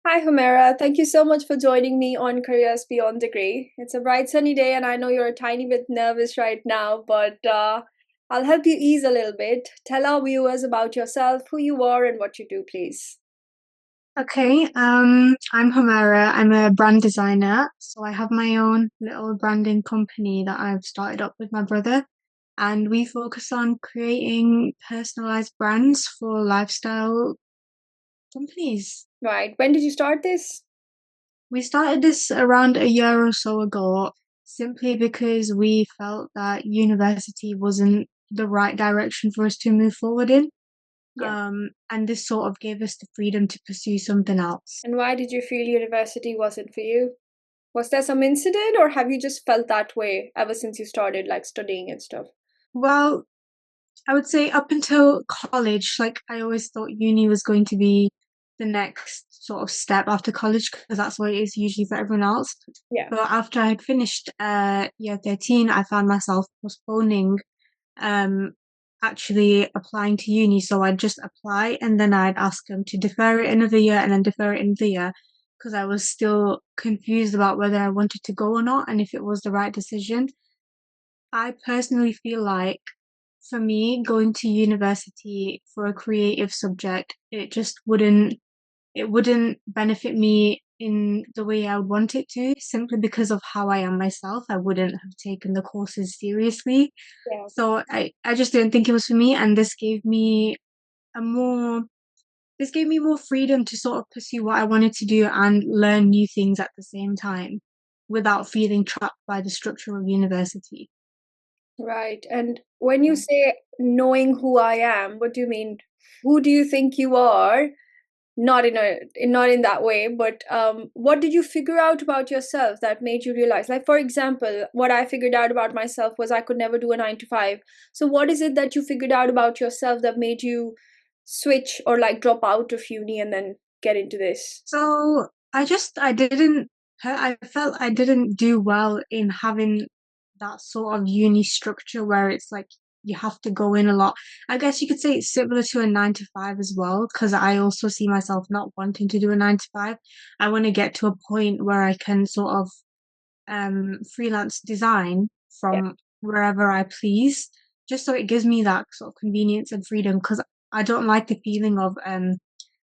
Hi, Humaira. Thank you so much for joining me on Careers Beyond Degree. It's a bright sunny day, and I know you're a tiny bit nervous right now, but I'll help you ease a little bit. Tell our viewers about yourself, who you are, and what you do, please. Okay, I'm Humaira. I'm a brand designer. So I have my own little branding company that I've started up with my brother. And we focus on creating personalized brands for lifestyle companies. Right. When did you start this? We started this around a year or so ago, simply because we felt that university wasn't the right direction for us to move forward in. Yeah. And this sort of gave us the freedom to pursue something else. And why did you feel university wasn't for you? Was there some incident, or have you just felt that way ever since you started like studying and stuff? Well, I would say up until college, like I always thought uni was going to be the next sort of step after college because that's what it is usually for everyone else. Yeah. But after I had finished year 13, I found myself postponing um actually applying to uni. So I'd just apply and then I'd ask them to defer it another year and then defer it another year because I was still confused about whether I wanted to go or not and if it was the right decision. I personally feel like for me, going to university for a creative subject, it wouldn't benefit me in the way I would want it to, simply because of how I am myself. I wouldn't have taken the courses seriously. Yeah. So I just didn't think it was for me, and a more this gave me more freedom to sort of pursue what I wanted to do and learn new things at the same time without feeling trapped by the structure of university. Right. And when you say knowing who I am, what do you mean? Who do you think you are? Not in that way, but what did you figure out about yourself that made you realize, like, for example, what I figured out about myself was I could never do a 9 to 5. So what is it that you figured out about yourself that made you switch or like drop out of uni and then get into this? So I felt I didn't do well in having that sort of uni structure where it's like you have to go in a lot. I guess you could say it's similar to a 9 to 5 as well, because I also see myself not wanting to do a 9 to 5. I want to get to a point where I can sort of freelance design Yeah. from wherever I please, just so it gives me that sort of convenience and freedom, because I don't like the feeling of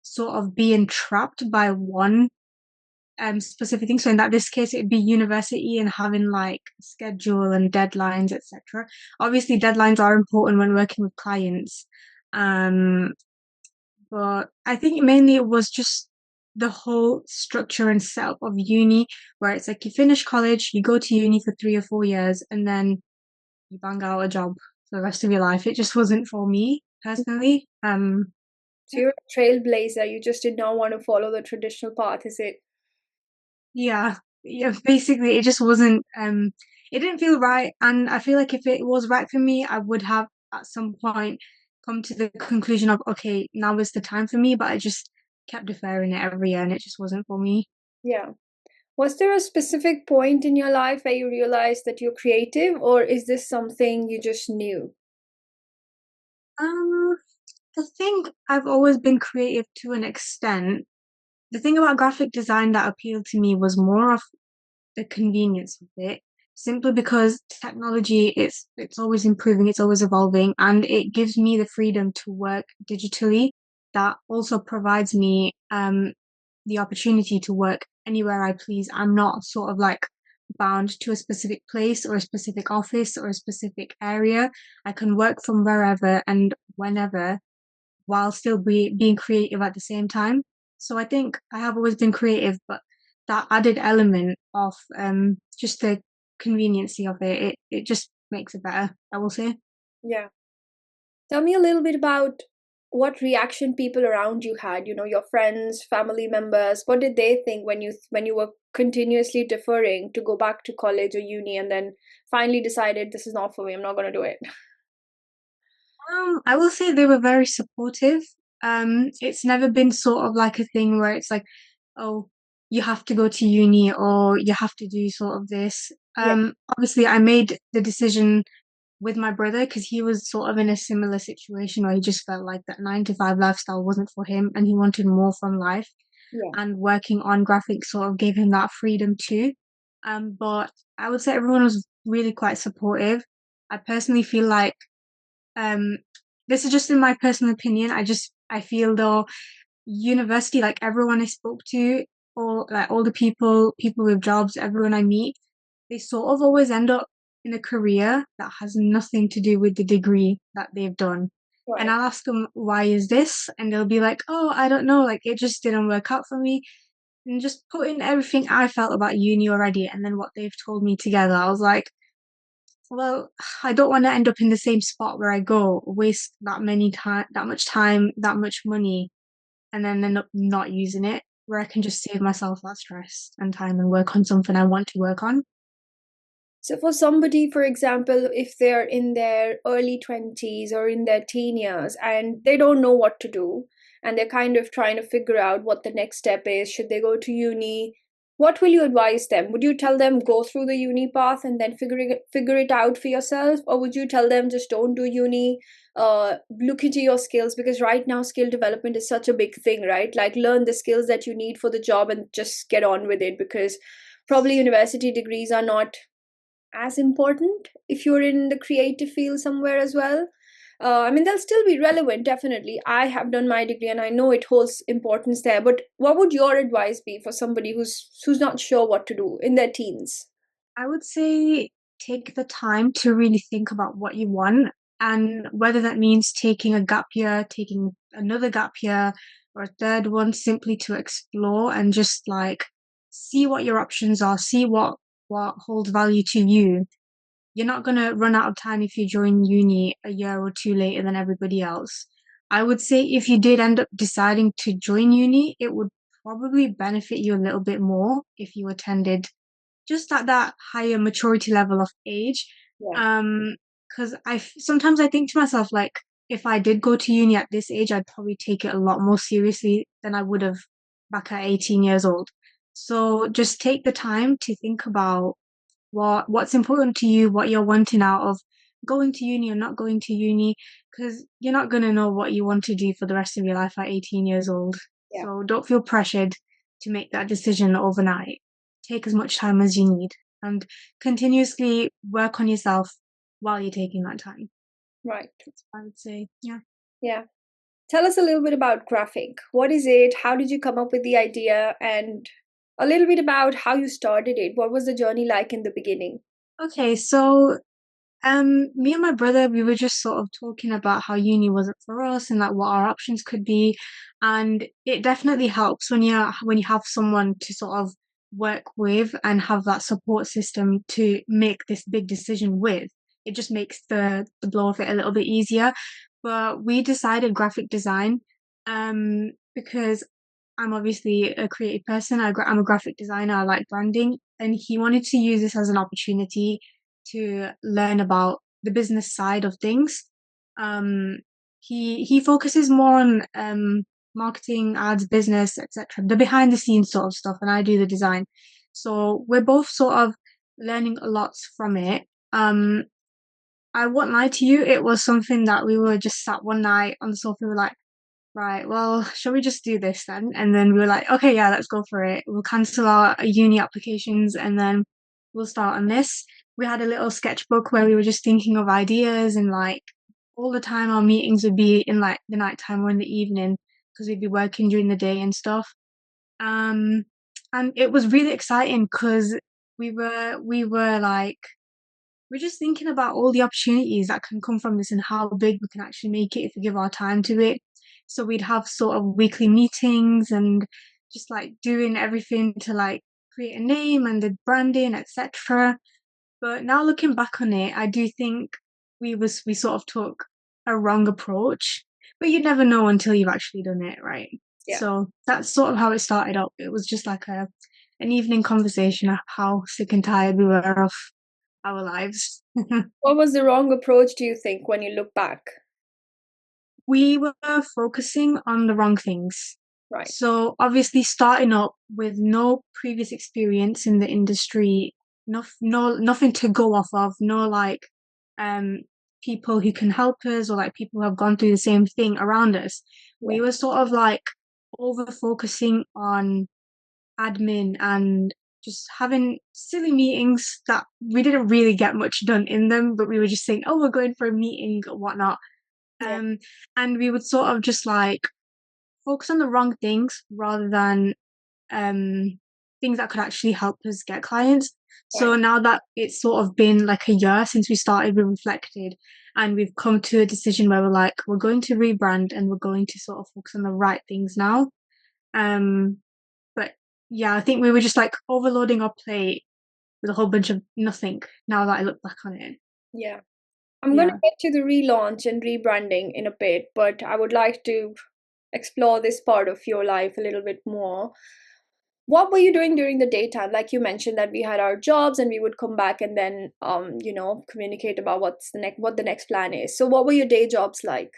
sort of being trapped by one specific thing. So in this case, it'd be university and having like schedule and deadlines, etc. Obviously, deadlines are important when working with clients. Um, but I think mainly it was just the whole structure and setup of uni, where it's like you finish college, you go to uni for 3 or 4 years, and then you bang out a job for the rest of your life. It just wasn't for me personally. So you're a trailblazer. You just did not want to follow the traditional path, is it? Yeah, yeah, basically it just wasn't it didn't feel right, and I feel like if it was right for me, I would have at some point come to the conclusion of okay, now is the time for me, but I just kept deferring it every year and it just wasn't for me. Yeah. Was there a specific point in your life where you realized that you're creative, or is this something you just knew? Um, I think I've always been creative to an extent. The thing about graphic design that appealed to me was more of the convenience of it, simply because technology it's always improving, it's always evolving, and it gives me the freedom to work digitally. That also provides me the opportunity to work anywhere I please. I'm not sort of like bound to a specific place or a specific office or a specific area. I can work from wherever and whenever while still being creative at the same time. So I think I have always been creative, but that added element of just the conveniency of it just makes it better, I will say. Yeah. Tell me a little bit about what reaction people around you had, your friends, family members. What did they think when you were continuously deferring to go back to college or uni and then finally decided this is not for me, I'm not going to do it. I will say they were very supportive. It's never been sort of like a thing where it's like, oh, you have to go to uni or you have to do sort of this. Yeah. Obviously, I made the decision with my brother because he was sort of in a similar situation where he just felt like that 9 to 5 lifestyle wasn't for him and he wanted more from life. Yeah. and working on graphics sort of gave him that freedom too. But I would say everyone was really quite supportive. I personally feel like um, this is just in my personal opinion. I feel though university, like everyone I spoke to, all the people with jobs, everyone I meet, they sort of always end up in a career that has nothing to do with the degree that they've done. And Right. I'll ask them, why is this? And they'll be like, oh, I don't know, like it just didn't work out for me. And just put in everything I felt about uni already and then what they've told me together. I was like, well, I don't want to end up in the same spot where I go, waste that much time, that much money, and then end up not using it, where I can just save myself that stress and time and work on something I want to work on. So, for somebody, for example, if they're in their early 20s or in their teen years and they don't know what to do, and they're kind of trying to figure out what the next step is, should they go to uni? What will you advise them? Would you tell them go through the uni path and then figure it out for yourself, or would you tell them just don't do uni, look into your skills, because right now skill development is such a big thing, right? Like learn the skills that you need for the job and just get on with it, because probably university degrees are not as important if you're in the creative field somewhere as well. I mean, they'll still be relevant, definitely. I have done my degree and I know it holds importance there. But what would your advice be for somebody who's not sure what to do in their teens? I would say take the time to really think about what you want, and whether that means taking a gap year, taking another gap year, or a third one, simply to explore and just like see what your options are, see what holds value to you. You're not gonna run out of time if you join uni a year or two later than everybody else. I would say if you did end up deciding to join uni, it would probably benefit you a little bit more if you attended just at that higher maturity level of age. Yeah, Um, because sometimes I think to myself, like, if I did go to uni at this age, I'd probably take it a lot more seriously than I would have back at 18 years old. So just take the time to think about what's important to you, what you're wanting out of going to uni or not going to uni, because you're not gonna know what you want to do for the rest of your life at 18 years old. yeah. So don't feel pressured to make that decision overnight. Take as much time as you need and continuously work on yourself while you're taking that time. Right. That's what I would say. Yeah. Yeah. Tell us a little bit about GraphInk. What is it? How did you come up with the idea? And a little bit about how you started it. What was the journey like in the beginning? Okay, so me and my brother, we were just sort of talking about how uni wasn't for us and like what our options could be. And it definitely helps when you have someone to sort of work with and have that support system to make this big decision with. It just makes the blow of it a little bit easier. But we decided graphic design, because I'm obviously a creative person. I'm a graphic designer. I like branding, and he wanted to use this as an opportunity to learn about the business side of things. Um, he focuses more on marketing, ads, business, etc., the behind the scenes sort of stuff, and I do the design. So we're both sort of learning a lot from it. Um, I won't lie to you, it was something that we were just sat one night on the sofa, we were like, right, well, shall we just do this then? And then we were like, okay, yeah, let's go for it. We'll cancel our uni applications and then we'll start on this. We had a little sketchbook where we were just thinking of ideas, and like all the time our meetings would be in like the nighttime or in the evening because we'd be working during the day and stuff. Um, and it was really exciting because we were like we're just thinking about all the opportunities that can come from this and how big we can actually make it if we give our time to it. So we'd have sort of weekly meetings and just like doing everything to like create a name and the branding, etc. But now looking back on it, I do think we sort of took a wrong approach. But you never know until you've actually done it, right? Yeah. So that's sort of how it started up. It was just like a an evening conversation of how sick and tired we were of our lives. What was the wrong approach, do you think, when you look back? We were focusing on the wrong things. Right. So obviously starting up with no previous experience in the industry, nothing to go off of, no like um people who can help us or like people who have gone through the same thing around us. Yeah. We were sort of like over focusing on admin and just having silly meetings that we didn't really get much done in them, but we were just saying, oh, we're going for a meeting or whatnot. Yeah, Um, and we would sort of just like focus on the wrong things rather than things that could actually help us get clients. right. So now that it's sort of been like a year since we started, we reflected and we've come to a decision where we're like, we're going to rebrand and we're going to sort of focus on the right things now. Um, but yeah, I think we were just like overloading our plate with a whole bunch of nothing now that I look back on it. Yeah. I'm going to Yeah. get to the relaunch and rebranding in a bit, but I would like to explore this part of your life a little bit more. What were you doing during the daytime? Like you mentioned that we had our jobs and we would come back and then communicate about what the next plan is. So what were your day jobs like?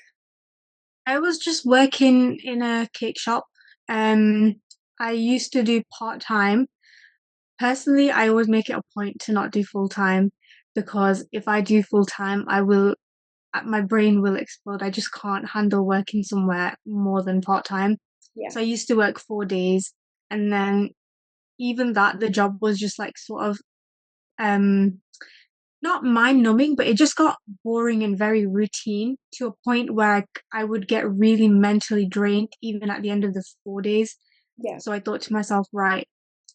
I was just working in a cake shop. Um, I used to do part-time. Personally, I always make it a point to not do full-time because if I do full-time, my brain will explode. I just can't handle working somewhere more than part-time. Yeah. So I used to work 4 days and then even that, the job was just like sort of um not mind numbing, but it just got boring and very routine to a point where I would get really mentally drained even at the end of the 4 days. Yeah. So I thought to myself, right,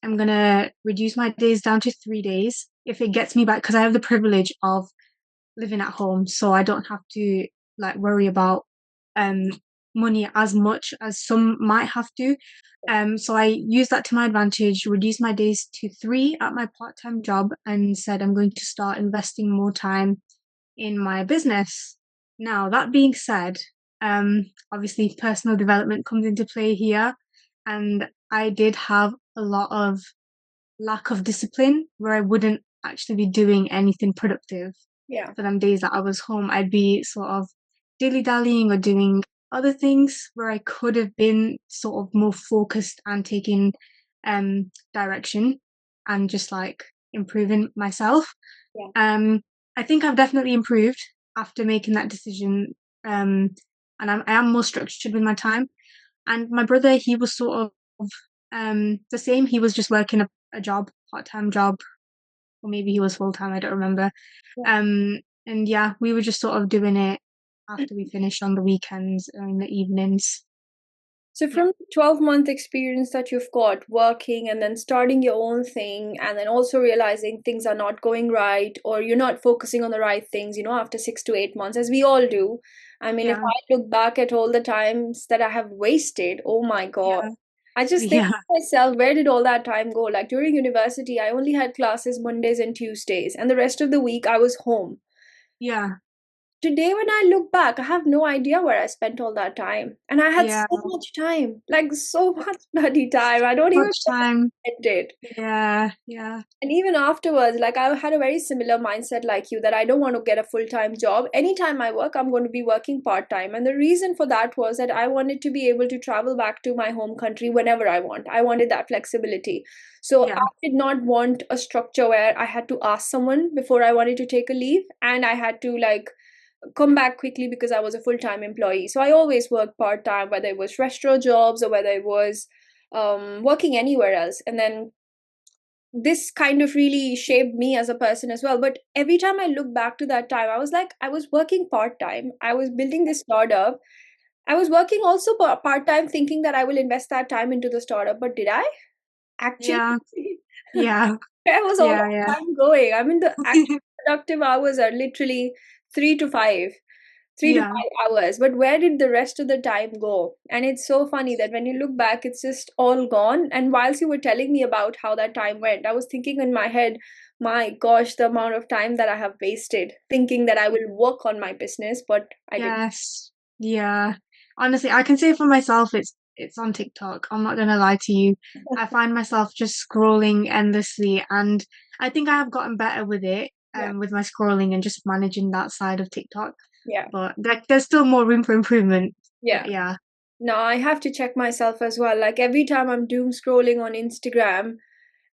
I'm gonna reduce my days down to 3 days if it gets me back because I have the privilege of living at home, so I don't have to like worry about um money as much as some might have to. So I used that to my advantage, reduced my days to 3 at my part-time job, and said I'm going to start investing more time in my business. Now, that being said, obviously personal development comes into play here, and I did have a lot of lack of discipline where I wouldn't actually be doing anything productive Yeah. for them days that I was home. I'd be sort of dilly-dallying or doing other things where I could have been sort of more focused and taking direction and just like improving myself. Yeah. Um, I think I've definitely improved after making that decision. And I am more structured with my time. And my brother, he was sort of the same. He was just working a job, part-time job, or maybe he was full-time, I don't remember. Yeah. And yeah, we were just sort of doing it after we finished on the weekends or in the evenings. So Yeah, from the 12-month experience that you've got working and then starting your own thing and then also realizing things are not going right or you're not focusing on the right things, after 6 to 8 months, as we all do. I mean, if yeah, I look back at all the times that I have wasted, oh my God, yeah, I just think yeah, to myself, where did all that time go? Like during university, I only had classes Mondays and Tuesdays, and the rest of the week I was home. yeah, Today, when I look back, I have no idea where I spent all that time. And I had yeah. so much time, like so much bloody time. I don't even Much time. spend it. Yeah, yeah, And even afterwards, like I had a very similar mindset like you that I don't want to get a full time job. Anytime I work, I'm going to be working part time. And the reason for that was that I wanted to be able to travel back to my home country whenever I want. I wanted that flexibility. So I yeah, did not want a structure where I had to ask someone before I wanted to take a leave and I had to like come back quickly because I was a full time employee. So I always worked part time, whether it was restaurant jobs or whether it was working anywhere else. And then this kind of really shaped me as a person as well. But every time I look back to that time, I was like, I was working part time, I was building this startup. I was working also part time, thinking that I will invest that time into the startup. But did I actually? yeah, yeah, Where was all yeah, that yeah. time going? I mean, the actual productive hours are literally 3 to 5. three to Yeah, five hours, but where did the rest of the time go? And it's so funny that when you look back, it's just all gone. And whilst you were telling me about how that time went, I was thinking in my head, my gosh, the amount of time that I have wasted thinking that I will work on my business, but I didn't. yes, yeah. Honestly, I can say for myself, it's on TikTok. I'm not gonna lie to you. I find myself just scrolling endlessly, and I think I have gotten better with it, Yeah, with my scrolling and just managing that side of TikTok. yeah, But there's still more room for improvement. But yeah. yeah, No, I have to check myself as well. Like every time I'm doom scrolling on Instagram,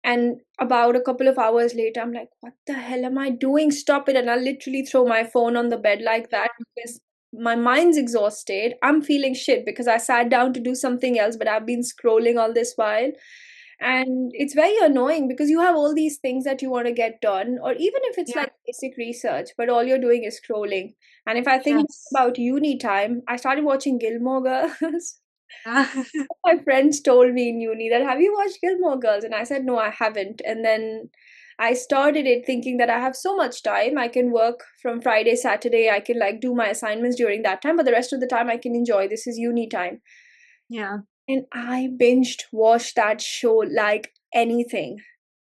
and about a couple of hours later, I'm like, what the hell am I doing? Stop it. And I'll literally throw my phone on the bed like that my mind's exhausted. I'm feeling shit because I sat down to do something else, but I've been scrolling all this while. And it's very annoying because you have all these things that you want to get done, or even if it's Yeah. like basic research, but all you're doing is scrolling. And if I think Yes. about uni time, I started watching Gilmore Girls. Yeah. My friends told me in uni that, have you watched Gilmore Girls? And I said, no, I haven't. And then I started it thinking that I have so much time. I can work from Friday, Saturday. I can like do my assignments during that time, but the rest of the time I can enjoy. This is uni time. Yeah. And I binged watched that show like anything.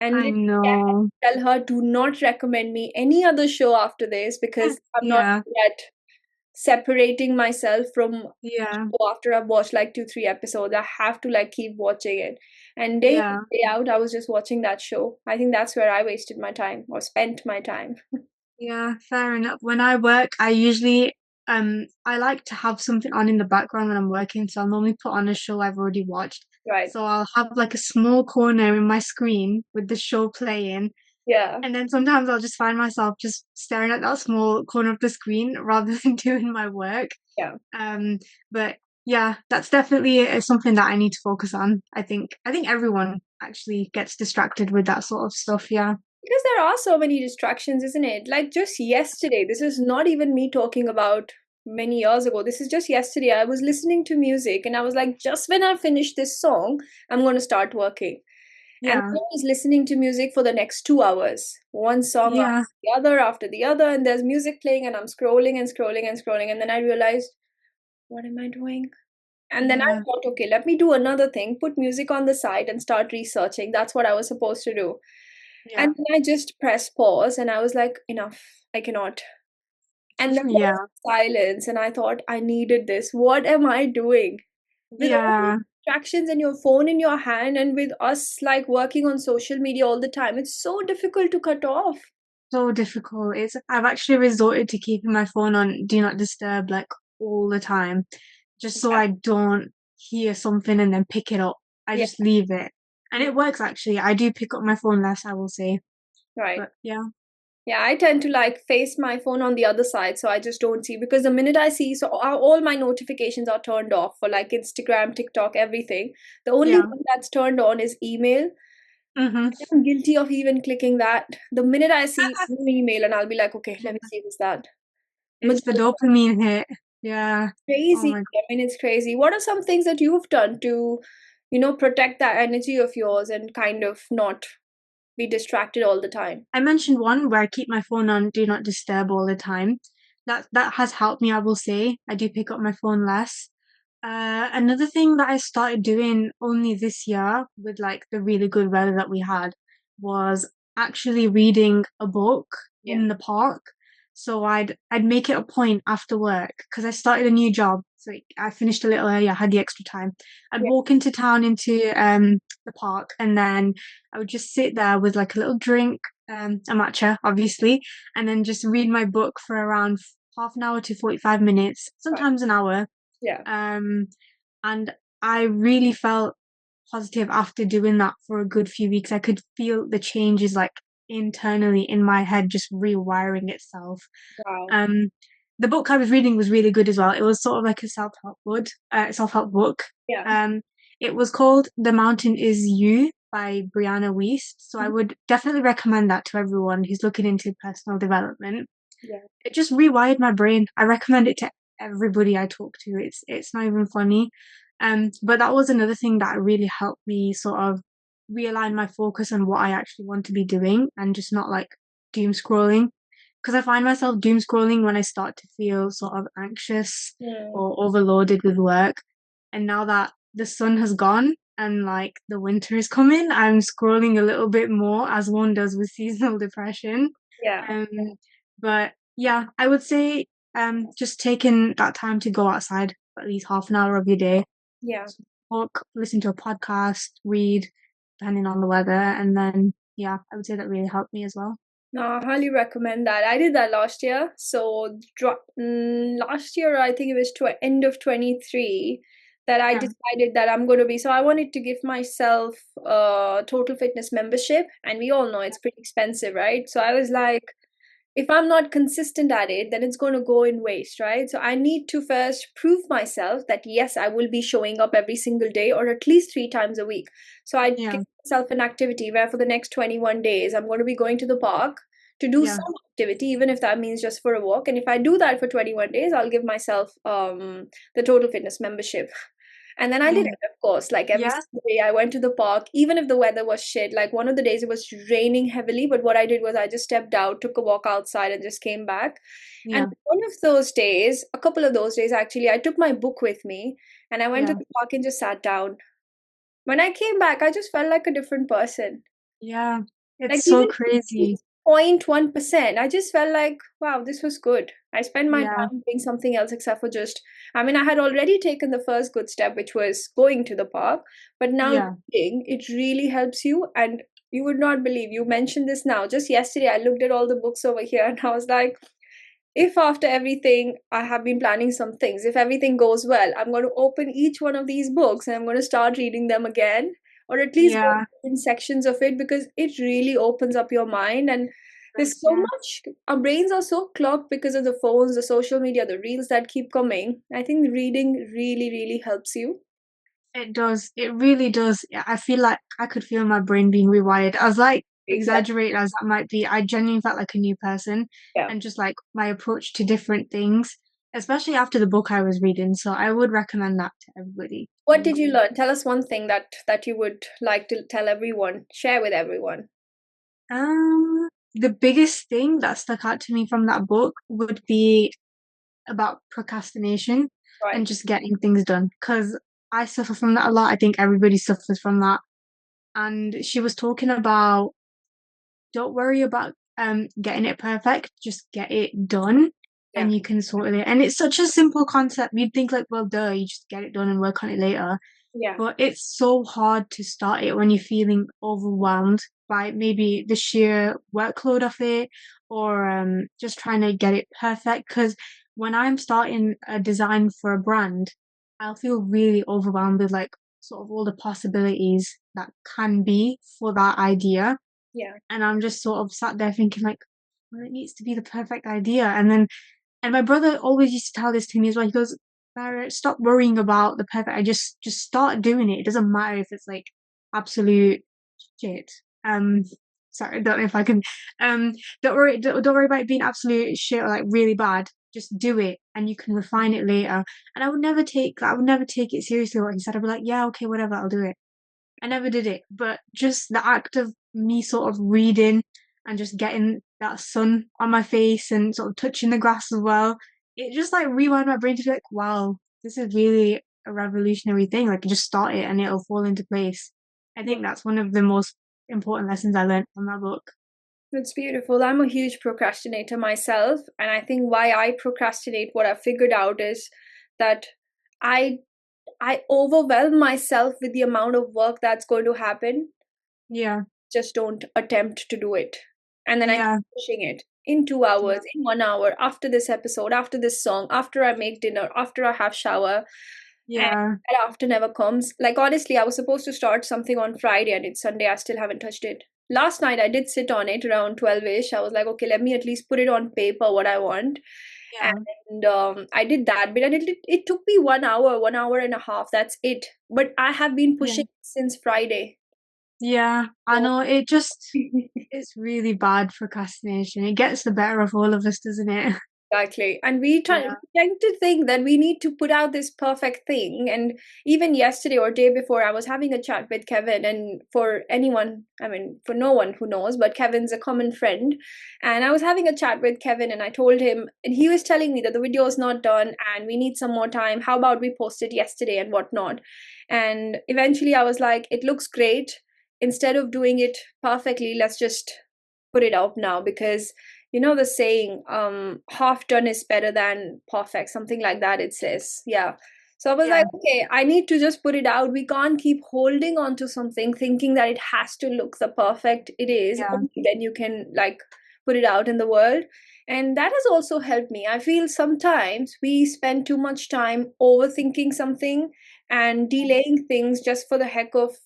And I literally, I had know. to tell her, do not recommend me any other show after this because I'm not Yeah. yet separating myself from Yeah. after I've watched like 2, 3 episodes. I have to like keep watching it. And day in, Yeah. day out, I was just watching that show. I think that's where I wasted my time or spent my time. Yeah, fair enough. When I work, I usually I like to have something on in the background when I'm working, so I'll normally put on a show I've already watched. Right. So I'll have like a small corner in my screen with the show playing, Yeah. and then sometimes I'll just find myself just staring at that small corner of the screen rather than doing my work. Yeah. Um, but yeah, that's definitely something that I need to focus on. I think everyone actually gets distracted with that sort of stuff. Yeah. Because there are so many distractions, isn't it? Like just yesterday, this is not even me talking about many years ago. This is just yesterday. I was listening to music and I was like, just when I finish this song, I'm going to start working. And I Yeah. was listening to music for the next 2 hours, one song Yeah. after the other, and there's music playing, and I'm scrolling and scrolling and scrolling. And then I realized, what am I doing? And then I Yeah. thought, okay, let me do another thing, put music on the side and start researching. That's what I was supposed to do. Yeah. And then I just pressed pause and I was like, enough, I cannot. And then there was Yeah. silence, and I thought, I needed this. What am I doing? With all these Yeah. distractions and your phone in your hand, and with us like working on social media all the time, it's so difficult to cut off. So difficult. I've actually resorted to keeping my phone on do not disturb like all the time, just so Yeah, I don't hear something and then pick it up. I yeah, just leave it. And it works actually. I do pick up my phone less, I will say. right. But yeah. Yeah, I tend to like face my phone on the other side so I just don't see, because the minute I see, so all my notifications are turned off for like Instagram, TikTok, everything. The only Yeah. one that's turned on is email. Mm-hmm. I'm guilty of even clicking that. The minute I see new email, and I'll be like, okay, let me see who's that. It's the dopamine hit. Yeah. Oh Crazy. my. I mean, it's crazy. What are some things that you've done to, protect that energy of yours and kind of not be distracted all the time? I mentioned one where I keep my phone on do not disturb all the time. That has helped me, I will say. I do pick up my phone less. Another thing that I started doing only this year with like the really good weather that we had was actually reading a book Yeah. in the park. So I'd make it a point after work because I started a new job. So I finished a little early, I had the extra time. I'd Yeah. walk into town into the park and then I would just sit there with like a little drink, a matcha, obviously, and then just read my book for around half an hour to 45 minutes, Right. sometimes an hour. Yeah. Um, and I really felt positive after doing that for a good few weeks. I could feel the changes like internally in my head just rewiring itself. Wow. Um, the book I was reading was really good as well. It was sort of like a self help book. Yeah. Um, it was called The Mountain Is You by Brianna Wiest. So I Mhm. would definitely recommend that to everyone who's looking into personal development. Yeah. It just rewired my brain. I recommend it to everybody I talk to. It's not even funny. But that was another thing that really helped me sort of realign my focus on what I actually want to be doing and just not like doom scrolling. Because I find myself doom scrolling when I start to feel sort of anxious Hmm. or overloaded with work. And now that the sun has gone and like the winter is coming, I'm scrolling a little bit more as one does with seasonal depression. Yeah. Um, but yeah, I would say just taking that time to go outside for at least half an hour of your day, Yeah. walk, listen to a podcast, read, depending on the weather, and then yeah, I would say that really helped me as well. No, I highly recommend that. I did that last year. So last year, I think it was end of 23 that I Yeah. decided that I'm going to be. So I wanted to give myself a total fitness membership, and we all know it's pretty expensive, right? So I was like, if I'm not consistent at it, then it's going to go in waste, right? So I need to first prove myself that yes, I will be showing up every single day or at least 3 times a week. So I give Yeah. myself an activity where for the next 21 days, I'm going to be going to the park to do Yeah. some activity, even if that means just for a walk. And if I do that for 21 days, I'll give myself the total fitness membership. And then I did Yeah. it, of course. Like every Yeah. single day, I went to the park, even if the weather was shit. Like one of the days, it was raining heavily. But what I did was I just stepped out, took a walk outside, and just came back. And Yeah. one of those days, a couple of those days actually, I took my book with me and I went to Yeah. the park and just sat down. When I came back, I just felt like a different person. Yeah. Like It's so even crazy. 0.1%, I just felt like, wow, this was good. I spent my Yeah. time doing something else except for just, I mean, I had already taken the first good step, which was going to the park, but now Yeah. reading, it really helps you. And you would not believe, you mentioned this now. Just yesterday, I looked at all the books over here and I was like, if after everything I have been planning some things, if everything goes well, I'm going to open each one of these books and I'm going to start reading them again, or at least go Yeah. in sections of it because it really opens up your mind. And there's so Yeah. much, our brains are so clogged because of the phones, the social media, the reels that keep coming. I think reading really, really helps you. It does. It really does. Yeah, I feel like I could feel my brain being rewired. As like Exactly. exaggerated as that might be, I genuinely felt like a new person Yeah. and just like my approach to different things, especially after the book I was reading. So I would recommend that to everybody. What did you learn? Tell us one thing that you would like to tell everyone, share with everyone. The biggest thing that stuck out to me from that book would be about procrastination and Right. just getting things done. Because I suffer from that a lot. I think everybody suffers from that. And she was talking about don't worry about getting it perfect, just get it done Yeah. and you can sort it. And it's such a simple concept. You'd think like, well, duh, you just get it done and work on it later. Yeah. But it's so hard to start it when you're feeling overwhelmed by maybe the sheer workload of it or just trying to get it perfect. Because when I'm starting a design for a brand, I'll feel really overwhelmed with like sort of all the possibilities that can be for that idea. Yeah. And I'm just sort of sat there thinking like, well, it needs to be the perfect idea. And my brother always used to tell this to me as well. He goes, Barrett, stop worrying about the perfect. I just start doing it. It doesn't matter if it's like absolute shit. Um, sorry, I don't know if I can. Um, don't worry about it being absolute shit or like really bad. Just do it, and you can refine it later. And I would never take that. I would never take it seriously. What he said, I'd be like, yeah, okay, whatever, I'll do it. I never did it, but just the act of me sort of reading and just getting that sun on my face and sort of touching the grass as well, it just like rewind my brain to be like, wow, this is really a revolutionary thing. Like, just start it and it'll fall into place. I Yeah. think that's one of the most important lessons I learned from that book. It's beautiful. I'm a huge procrastinator myself, and I think why I procrastinate, what I've figured out is that I I overwhelm myself with the amount of work that's going to happen. Yeah, Just don't attempt to do it. And then I keep yeah, pushing it in 2 hours, yeah, in 1 hour, after this episode, after this song, after I make dinner, after I have shower, and yeah, that after never comes. Like honestly, I was supposed to start something on Friday and it's Sunday. I still haven't touched it. Last night I did sit on it around 12ish. I was like, okay, let me at least put it on paper what I want. yeah, And I did that, but it took me 1 hour, 1 hour and a half. That's it. But I have been yeah, pushing since Friday. yeah. I So know it just, it's really bad procrastination. It gets the better of all of us, doesn't it? exactly. And Yeah, we tend to think that we need to put out this perfect thing. And even yesterday or day before, I was having a chat with Kevin. And for anyone, I mean, for no one who knows, but Kevin's a common friend. And I was having a chat with Kevin and I told him, and he was telling me that the video is not done and we need some more time. How about we post it yesterday and whatnot? And eventually I was like, it looks great. Instead of doing it perfectly, let's just put it out now because you know the saying half done is better than perfect, something like that it says. Yeah. So I was like, yeah, okay, I need to just put it out. We can't keep holding on to something thinking that it has to look the perfect it is, yeah, only then you can like put it out in the world. And that has also helped me. I feel sometimes we spend too much time overthinking something and delaying things just for the heck of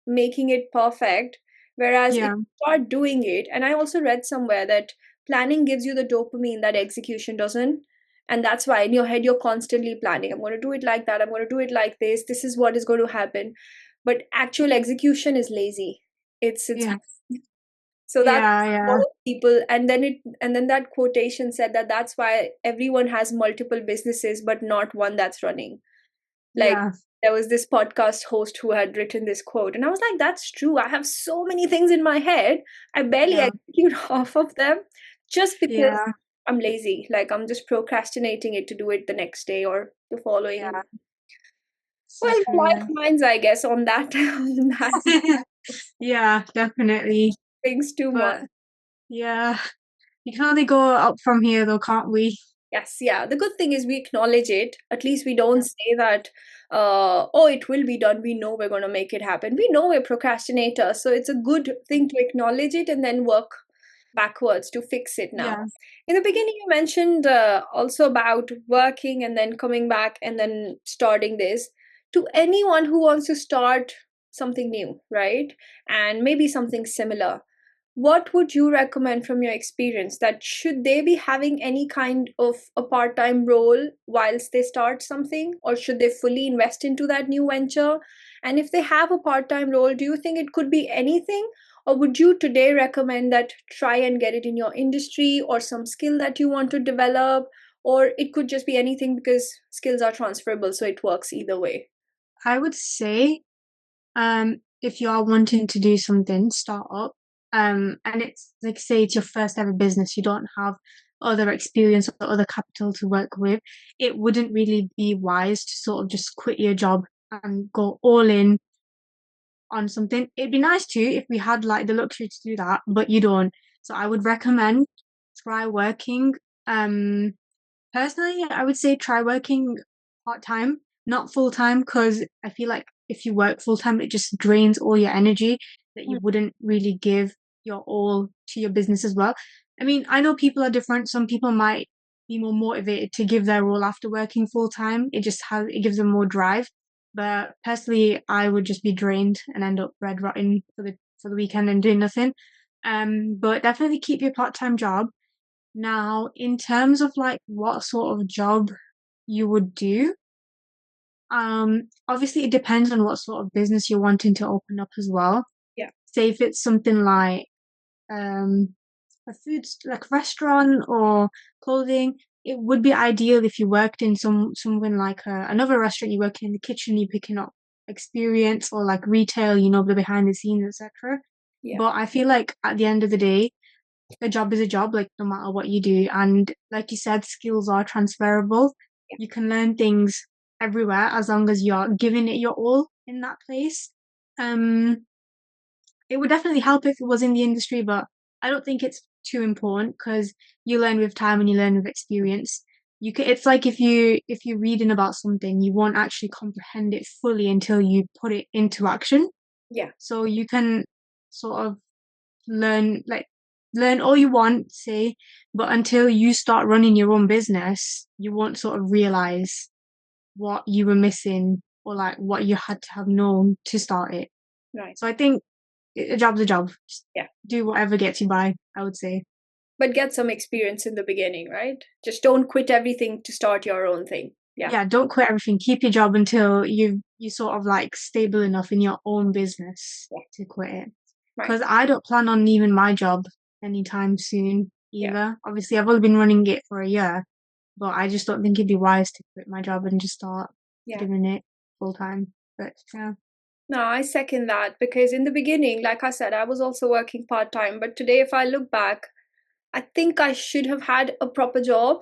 making it perfect. Whereas if yeah, you start doing it, and I also read somewhere that planning gives you the dopamine that execution doesn't. And that's why in your head you're constantly planning. I'm going to do it like that. I'm going to do it like this. This is what is going to happen. But actual execution is lazy. It's Yeah. so that's Yeah. a lot Yeah. of people, and then that quotation said that that's why everyone has multiple businesses, but not one that's running. Like Yeah. there was this podcast host who had written this quote, and I was like, that's true. I have so many things in my head. I barely Yeah. execute half of them just because Yeah. I'm lazy. Like I'm just procrastinating it to do it the next day or the following. Yeah. So Well, true. like Yeah. minds, I guess, on that on that Yeah, definitely. things too much. But yeah, you can only go up from here though, can't we? Yes, yeah. The good thing is we acknowledge it. At least we Yeah. don't say that, oh, it will be done. We know we're going to make it happen. We know we're procrastinators. So it's a good thing to acknowledge it and then work backwards to fix it now. Yeah. In the beginning, you mentioned also about working and then coming back and then starting this. To anyone who wants to start something new, right? And maybe something similar, what would you recommend from your experience, that should they be having any kind of a part-time role whilst they start something, or should they fully invest into that new venture? And if they have a part-time role, do you think it could be anything, or would you today recommend that try and get it in your industry or some skill that you want to develop, or it could just be anything because skills are transferable, so it works either way? I would say, if you are wanting to do something, start up, and it's like say it's your first ever business, you don't have other experience or other capital to work with, it wouldn't really be wise to sort of just quit your job and go all in on something. It'd be nice too if we had like the luxury to do that, but you don't. So I would recommend try working. Um, Personally, I would say try working part time, not full time, because I feel like if you work full time, it just drains all your energy that you Mm. wouldn't really give your all to your business as well. I mean, I know people are different. Some people might be more motivated to give their all after working full time. It gives them more drive. But personally, I would just be drained and end up red rotting for the weekend and doing nothing. But definitely keep your part time job. Now, in terms of like what sort of job you would do, obviously it depends on what sort of business you're wanting to open up as well. Yeah. Say if it's something like um like restaurant or clothing, it would be ideal if you worked in something like another restaurant, you work in the kitchen, you're picking up experience, or like retail, the behind the scenes, etc. Yeah. But I feel like at the end of the day, a job is a job, like no matter what you do. And like you said, skills are transferable. You can learn things everywhere as long as you're giving it your all in that place. Um, it would definitely help if it was in the industry, but I don't think it's too important because you learn with time and you learn with experience. It's like if you're reading about something, you won't actually comprehend it fully until you put it into action. Yeah. So you can sort of learn like learn all you want, say, but until you start running your own business, you won't sort of realize what you were missing or like what you had to have known to start it. Right. So I think a job's a job. Just Yeah. do whatever gets you by, I would say. But get some experience in the beginning, right? Just don't quit everything to start your own thing. Yeah. Yeah, don't quit everything. Keep your job until you sort of like stable enough in your own business Yeah. to quit it. Right. Because I don't plan on leaving my job anytime soon Yeah. either. Obviously, I've only been running it for a year, but I just don't think it'd be wise to quit my job and just start Yeah. doing it full time. But yeah, No, I second that because in the beginning, like I said, I was also working part time. But today, if I look back, I think I should have had a proper job.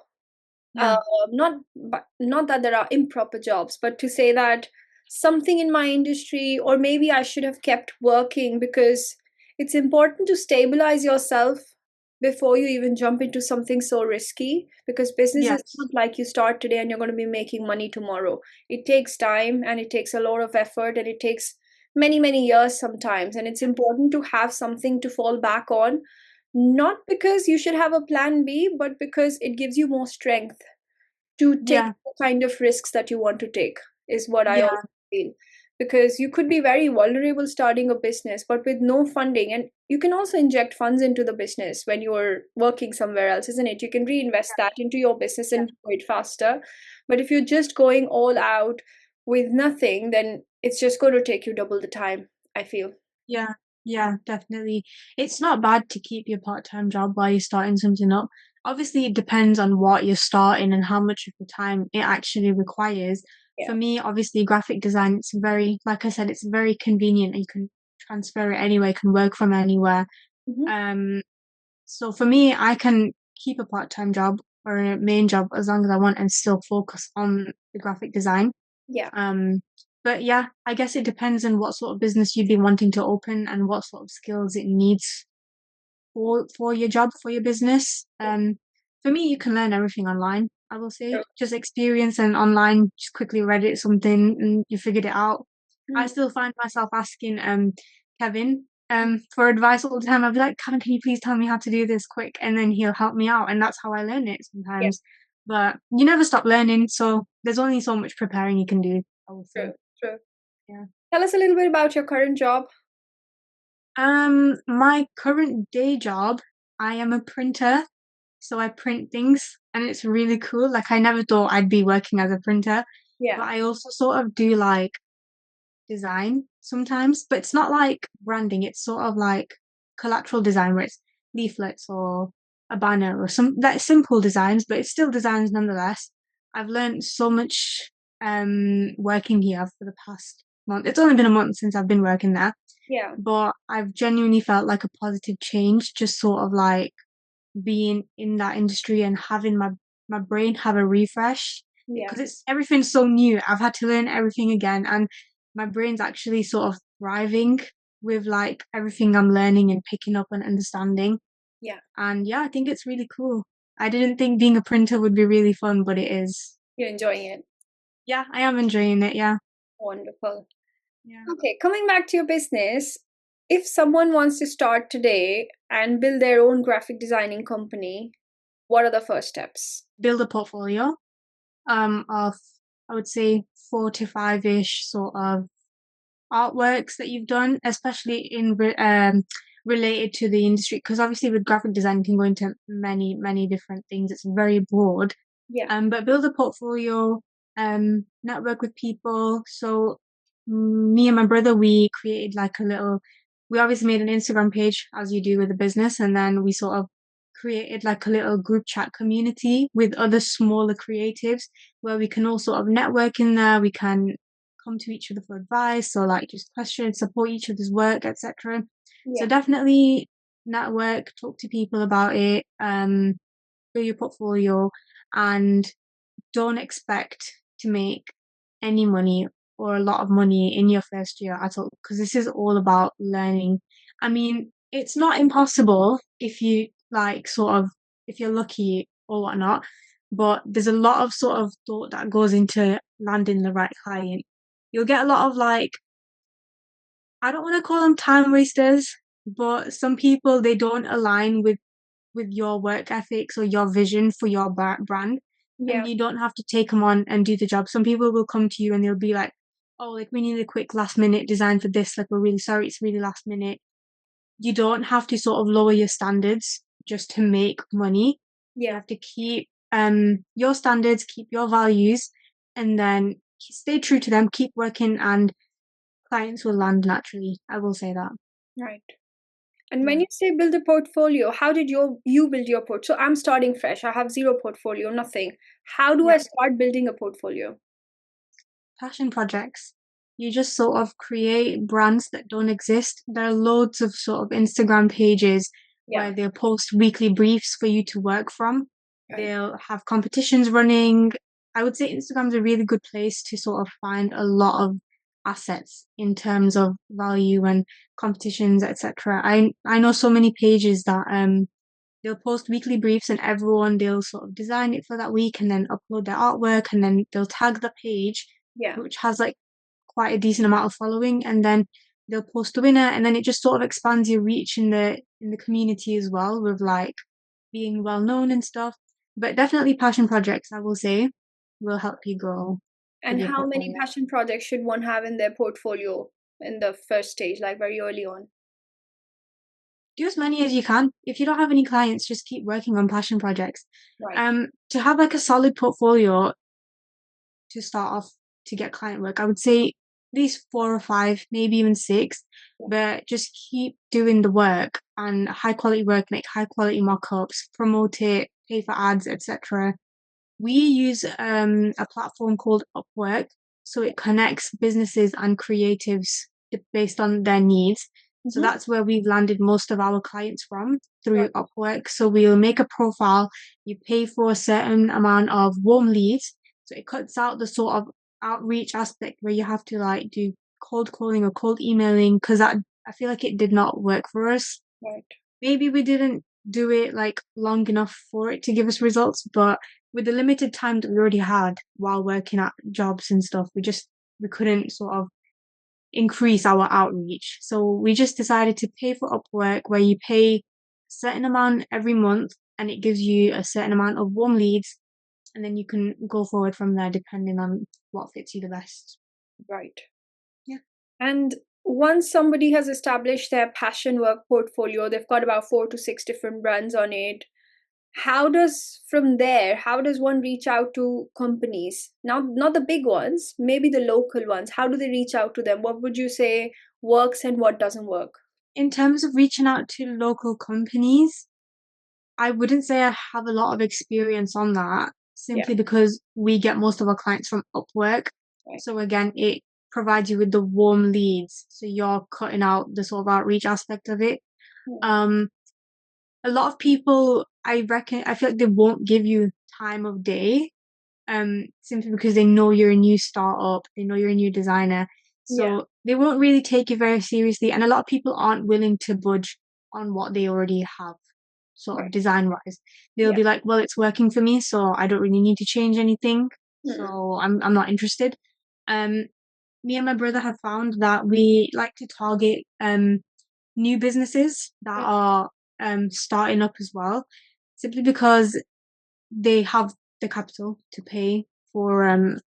yeah, Not that there are improper jobs, but to say that something in my industry, or maybe I should have kept working, because it's important to stabilize yourself before you even jump into something so risky, because business is yes, not like you start today and you're going to be making money tomorrow. It takes time and it takes a lot of effort and it takes many years sometimes, and it's important to have something to fall back on, not because you should have a plan B, but because it gives you more strength to take yeah, the kind of risks that you want to take, is what I yeah, also feel. because you could be very vulnerable starting a business, but with no funding. And you can also inject funds into the business when you're working somewhere else, isn't it? You can reinvest that into your business Yeah. and grow it faster. But if you're just going all out with nothing, then it's just going to take you double the time, I feel. Yeah, yeah, definitely. It's not bad to keep your part-time job while you're starting something up. Obviously, it depends on what you're starting and how much of the time it actually requires. For Yeah. me, obviously, graphic design, it's very, like I said, it's very convenient. You can transfer it anywhere, can work from anywhere. Hmm. Um, so for me, I can keep a part-time job or a main job as long as I want and still focus on the graphic design. Yeah. Um, but yeah, I guess it depends on what sort of business you'd be wanting to open and what sort of skills it needs for your job, for your business. For me, you can learn everything online, I will say. True. Just experience and online, just quickly read it something and you figured it out. I Mm. still find myself asking Kevin for advice all the time. I'll be like, Kevin, can you please tell me how to do this quick? And then he'll help me out. And that's how I learn it Yeah. sometimes. But you never stop learning, so there's only so much preparing you can do, I would say. True. True. Yeah. Tell us a little bit about your current job. My current day job, I am a printer, so I print things and it's really cool. Like I never thought I'd be working as a printer, Yeah. but I also sort of do like design sometimes, but it's not like branding, it's sort of like collateral design where it's leaflets or a banner or some like simple designs, but it's still designs nonetheless. I've learned so much working here for the past month. It's only been a month since I've been working there, Yeah. but I've genuinely felt like a positive change, just sort of like being in that industry and having my brain have a refresh Yeah. because it's everything's so new. I've had to learn everything again, and my brain's actually sort of thriving with like everything I'm learning and picking up and understanding. Yeah. And yeah, I think it's really cool. I didn't think being a printer would be really fun, but it is. You're enjoying it. Yeah, I am enjoying it. Yeah. Wonderful. Yeah. Okay, coming back to your business, if someone wants to start today and build their own graphic designing company, what are the first steps? Build a portfolio of I would say 4 to 5-ish sort of artworks that you've done, especially related to the industry, because obviously with graphic design you can go into many different things. It's very broad. Yeah. But build a portfolio, network with people. So me and my brother, we created like a little. We obviously made an Instagram page as you do with a business, and then we sort of created like a little group chat community with other smaller creatives where we can all sort of network in there. We can come to each other for advice or like just question, support each other's work, etc. So Yeah. definitely network, talk to people about it, build your portfolio, and don't expect to make any money or a lot of money in your first year at all because this is all about learning. I mean, it's not impossible if you like sort of if you're lucky or whatnot, but there's a lot of sort of thought that goes into landing the right client. You'll get a lot of like I don't want to call them time wasters, but some people they don't align with your work ethics or your vision for your brand, and Yeah. you don't have to take them on and do the job. Some people will come to you and they'll be like, "Oh, like we need a quick last minute design for this. Like we're really sorry, it's really last minute." You don't have to sort of lower your standards just to make money. You Yeah. have to keep your standards, keep your values, and then stay true to them. Keep working, and clients will land naturally. I will say that. Right. And when Yeah. you say build a portfolio, how did you build your port? So I'm starting fresh. I have zero portfolio, nothing. How do I Yeah. start building a portfolio? Passion projects. You just sort of create brands that don't exist. There are loads of sort of Instagram pages Yeah. where they'll post weekly briefs for you to work from. Right. They'll have competitions running. I would say Instagram's a really good place to sort of find a lot of assets in terms of value and competitions, etc. I know so many pages that they'll post weekly briefs and everyone they'll sort of design it for that week and then upload their artwork and then they'll tag the page Yeah. which has like quite a decent amount of following and then they'll post the winner and then it just sort of expands your reach in the community as well with like being well known and stuff. But definitely passion projects, I will say, will help you grow. And with your how many portfolio. passion projects should one have in their portfolio in the first stage, like very early on? Do as many as you can. If you don't have any clients, just keep working on passion projects. Right. To have like a solid portfolio to start off to get client work, I would say at least 4 or 5, maybe even 6. Yeah. But just keep doing the work and high quality work, make high quality mock-ups, promote it, pay for ads, etc. We use a platform called Upwork, so it connects businesses and creatives based on their needs. So Mm-hmm. that's where we've landed most of our clients from through Right. Upwork. So we'll make a profile, you pay for a certain amount of warm leads. So it cuts out the sort of outreach aspect where you have to like do cold calling or cold emailing because that I feel like it did not work for us. Right. Maybe we didn't do it like long enough for it to give us results, but with the limited time that we already had while working at jobs and stuff, we couldn't sort of increase our outreach. So we just decided to pay for Upwork where you pay a certain amount every month and it gives you a certain amount of warm leads and then you can go forward from there depending on what fits you the best. Right. Yeah. And once somebody has established their passion work portfolio, they've got about 4 to 6 different brands on it. How does one reach out to companies? Now, not the big ones, maybe the local ones. How do they reach out to them? What would you say works and what doesn't work? In terms of reaching out to local companies, I wouldn't say I have a lot of experience on that Yeah. simply because we get most of our clients from Upwork. Right. So again, it provides you with the warm leads. So you're cutting out the sort of outreach aspect of it. Yeah. Um, a lot of people, I feel like they won't give you time of day, simply because they know you're a new startup, they know you're a new designer. Yeah. So they won't really take you very seriously. And a lot of people aren't willing to budge on what they already have, sort of Right. design wise. They'll Yeah. be like, well, it's working for me, so I don't really need to change anything. Hmm. So I'm not interested. Um, Me and my brother have found that we like to target new businesses that Yeah. are starting up as well, simply because they have the capital to pay for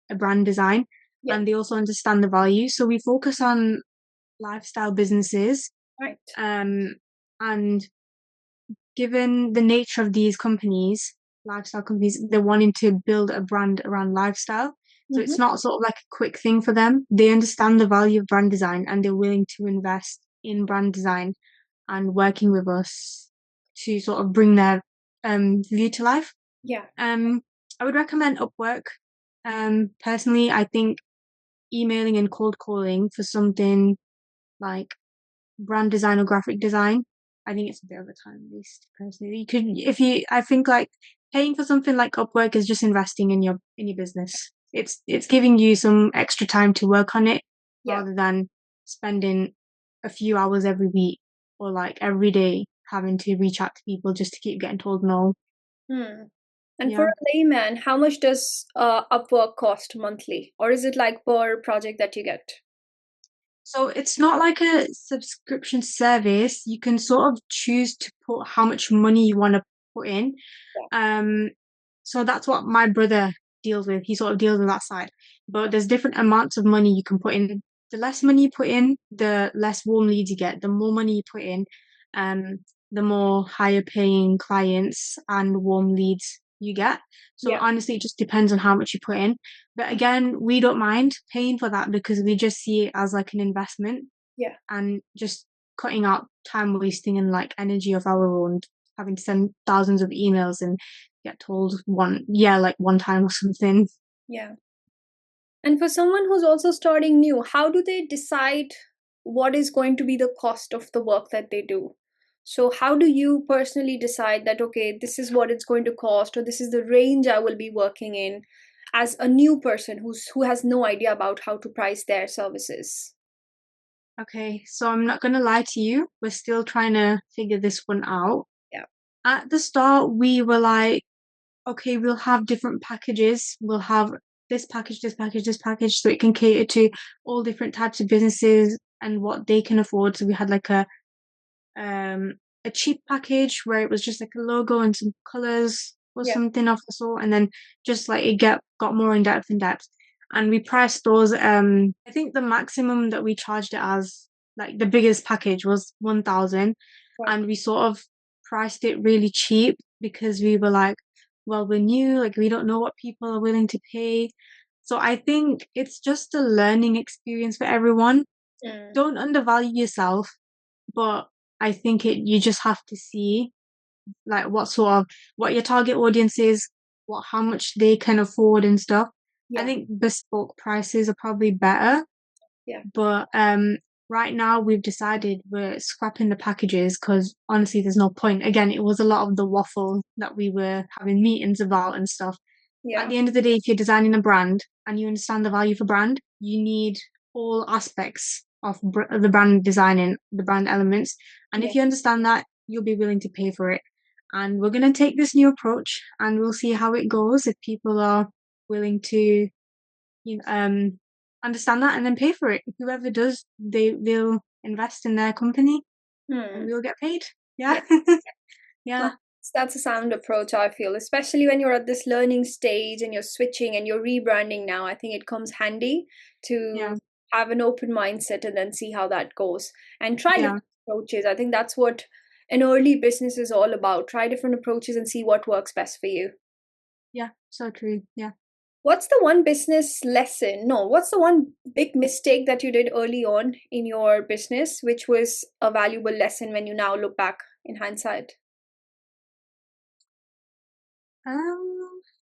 a brand design Yeah. and they also understand the value. So we focus on lifestyle businesses. Right. Um, and given the nature of these companies, lifestyle companies, they're wanting to build a brand around lifestyle. So Mm-hmm. it's not sort of like a quick thing for them. They understand the value of brand design and they're willing to invest in brand design and working with us to sort of bring their view to life. Yeah. Um, I would recommend Upwork. Personally, I think emailing and cold calling for something like brand design or graphic design, I think it's a bit of a time waste. Personally, I think like paying for something like Upwork is just investing in your business. It's giving you some extra time to work on it Yeah. rather than spending a few hours every week or like every day having to reach out to people just to keep getting told no. Hmm. And for Yeah. a layman, how much does Upwork cost monthly? Or is it like per project that you get? So it's not like a subscription service. You can sort of choose to put how much money you want to put in. Yeah. Um, so that's what my brother deals with. He sort of deals with that side. But there's different amounts of money you can put in. The less money you put in, the less warm leads you get. The more money you put in, um, the more higher paying clients and warm leads you get. So Yeah. honestly, it just depends on how much you put in. But again, we don't mind paying for that because we just see it as like an investment Yeah. and just cutting out time wasting and like energy of our own, having to send thousands of emails and get told like one time or something. Yeah. And for someone who's also starting new, how do they decide what is going to be the cost of the work that they do? So, how do you personally decide that, okay, this is what it's going to cost, or this is the range I will be working in as a new person who has no idea about how to price their services? Okay, so I'm not gonna lie to you, we're still trying to figure this one out. Yeah. At the start, we were like, okay, we'll have different packages. We'll have this package, this package, this package, so it can cater to all different types of businesses and what they can afford. So we had like um a cheap package where it was just like a logo and some colors or Yeah. something of the sort, and then just like it got more in depth and depth. and we priced those. I think the maximum that we charged it as, like the biggest package was 1,000, Right. and we sort of priced it really cheap because we were like, well, we're new, like we don't know what people are willing to pay. So I think it's just a learning experience for everyone. Mm. Don't undervalue yourself, but I think you just have to see like what your target audience is, what how much they can afford and stuff. I Yeah. think bespoke prices are probably better, Yeah. but right now we've decided we're scrapping the packages because honestly there's no point. Again, it was a lot of the waffle that we were having meetings about and stuff. At Yeah. the end of the day, if you're designing a brand and you understand the value for brand, you need all aspects of the brand designing, the brand elements. And Yeah. if you understand that, you'll be willing to pay for it. And we're going to take this new approach and we'll see how it goes if people are willing to you know, understand that and then pay for it. Whoever does, they'll invest in their company and Hmm. we'll get paid. Yeah. Yeah. Yeah. That's a sound approach, I feel, especially when you're at this learning stage and you're switching and you're rebranding now. I think it comes handy Yeah. to have an open mindset and then see how that goes and try Yeah. different approaches. I think that's what an early business is all about. Try different approaches and see what works best for you. Yeah. So true. Yeah. What's the one business lesson? No, what's the one big mistake that you did early on in your business, which was a valuable lesson when you now look back in hindsight?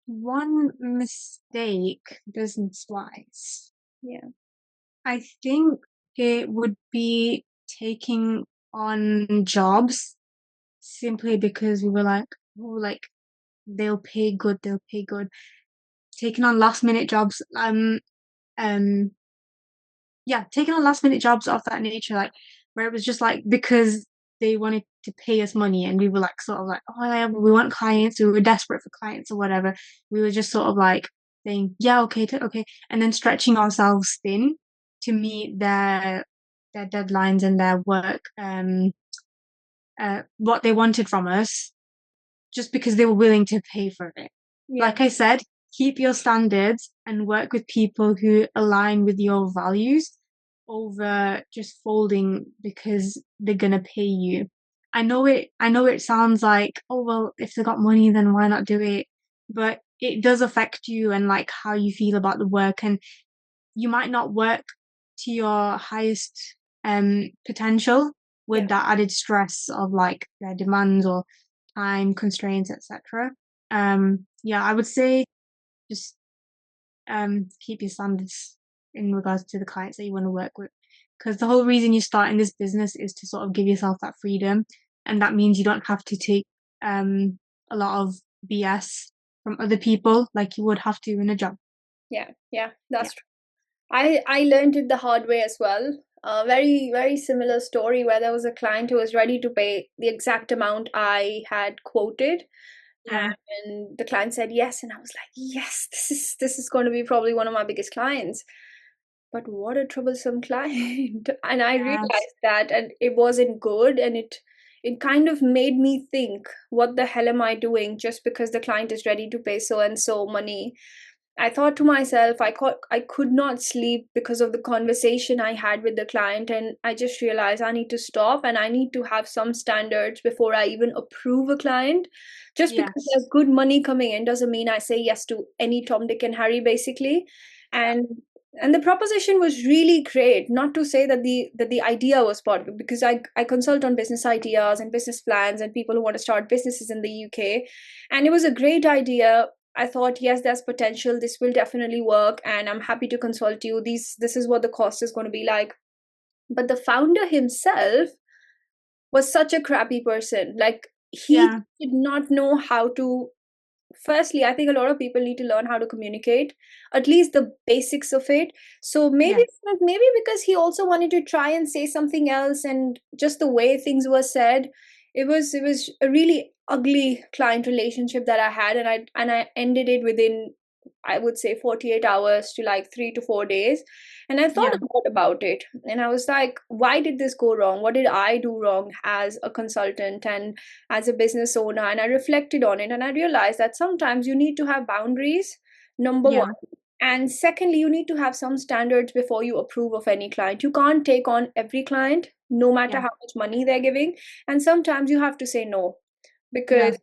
One mistake business-wise. Yeah. I think it would be taking on jobs simply because we were like, oh, like they'll pay good. Taking on last minute jobs, um, yeah, taking on last minute jobs of that nature, like where it was just like because they wanted to pay us money and we were like sort of like, oh yeah, we want clients, we were desperate for clients or whatever. We were just sort of like saying, yeah, okay, okay, and then stretching ourselves thin to meet their deadlines and their work, what they wanted from us just because they were willing to pay for it. Yeah. Like I said, keep your standards and work with people who align with your values over just folding because they're gonna pay you. I know it sounds like, oh well, if they got money, then why not do it? But it does affect you and like how you feel about the work and you might not work to your highest potential with Yeah. that added stress of like their demands or time constraints, etc. Yeah, I would say just keep your standards in regards to the clients that you want to work with. Because the whole reason you're starting this business is to sort of give yourself that freedom. And that means you don't have to take a lot of BS from other people like you would have to in a job. Yeah. Yeah. Yeah. That's true. I learned it the hard way as well. Very similar story where there was a client who was ready to pay the exact amount I had quoted, Yeah. and the client said yes, and I was like, yes, this is going to be probably one of my biggest clients. But what a troublesome client! And I Yes. realized that, and it wasn't good, and it kind of made me think, what the hell am I doing just because the client is ready to pay so and so money? I thought to myself, I could not sleep because of the conversation I had with the client, and I just realized I need to stop and I need to have some standards before I even approve a client. Just because Yes. there's good money coming in doesn't mean I say yes to any Tom, Dick, and Harry, basically. Yeah. And the proposition was really great. Not to say that the idea was part, because I consult on business ideas and business plans and people who want to start businesses in the UK, and it was a great idea. I thought, yes, there's potential. This will definitely work, and I'm happy to consult you. This is what the cost is going to be like. But the founder himself was such a crappy person. Like, he Yeah. did not know how to. Firstly, I think a lot of people need to learn how to communicate, at least the basics of it. So Yeah. maybe because he also wanted to try and say something else, and just the way things were said, it was a really ugly client relationship that I had, and I ended it within, I would say, 48 hours to like 3 to 4 days. And I thought Yeah. a lot about it. And I was like, why did this go wrong? What did I do wrong as a consultant and as a business owner? And I reflected on it and I realized that sometimes you need to have boundaries. Number one. Yeah. And secondly, you need to have some standards before you approve of any client. You can't take on every client, no matter Yeah. how much money they're giving. And sometimes you have to say no Yeah. because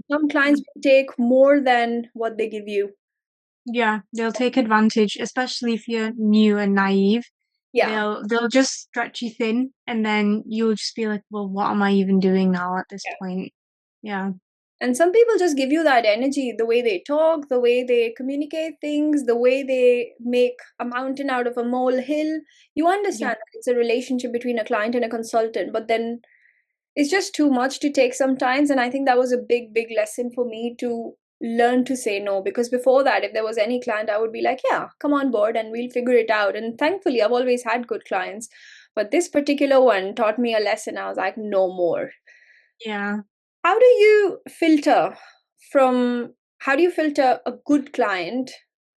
some clients will take more than what they give you. Yeah, they'll take advantage, especially if you're new and naive. Yeah. They'll just stretch you thin, and then you'll just be like, well, what am I even doing now at this Yeah. point? Yeah. And some people just give you that energy, the way they talk, the way they communicate things, the way they make a mountain out of a molehill. You Yeah. understand that it's a relationship between a client and a consultant, but then it's just too much to take sometimes. And I think that was a big, big lesson for me to learn to say no. Because before that, if there was any client, I would be like, yeah, come on board and we'll figure it out. And thankfully, I've always had good clients. But this particular one taught me a lesson. I was like, no more. Yeah. How do you filter from, how do you filter a good client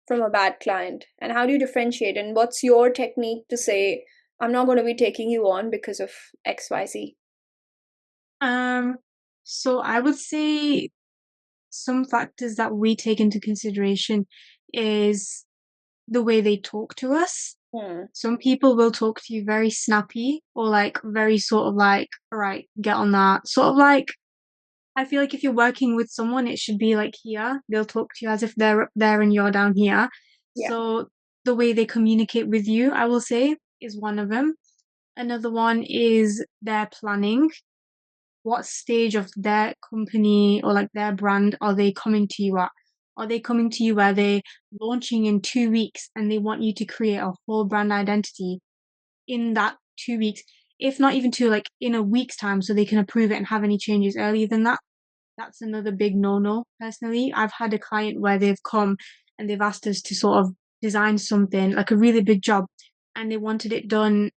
from a bad client? And how do you differentiate? And what's your technique to say, I'm not going to be taking you on because of XYZ? Um, so I would say some factors that we take into consideration is the way they talk to us. Hmm. Some people will talk to you very snappy or like very sort of like, all right, get on that. Sort of like, I feel like if you're working with someone, it should be like here. They'll talk to you as if they're up there and you're down here. Yeah. So the way they communicate with you, I will say, is one of them. Another one is their planning. What stage of their company or like their brand are they coming to you at? Are they coming to you where they're launching in 2 weeks and they want you to create a whole brand identity in that 2 weeks, if not even two, like in a week's time, so they can approve it and have any changes earlier than that? That's another big no-no, personally. I've had a client where they've come and they've asked us to sort of design something, like a really big job, and they wanted it done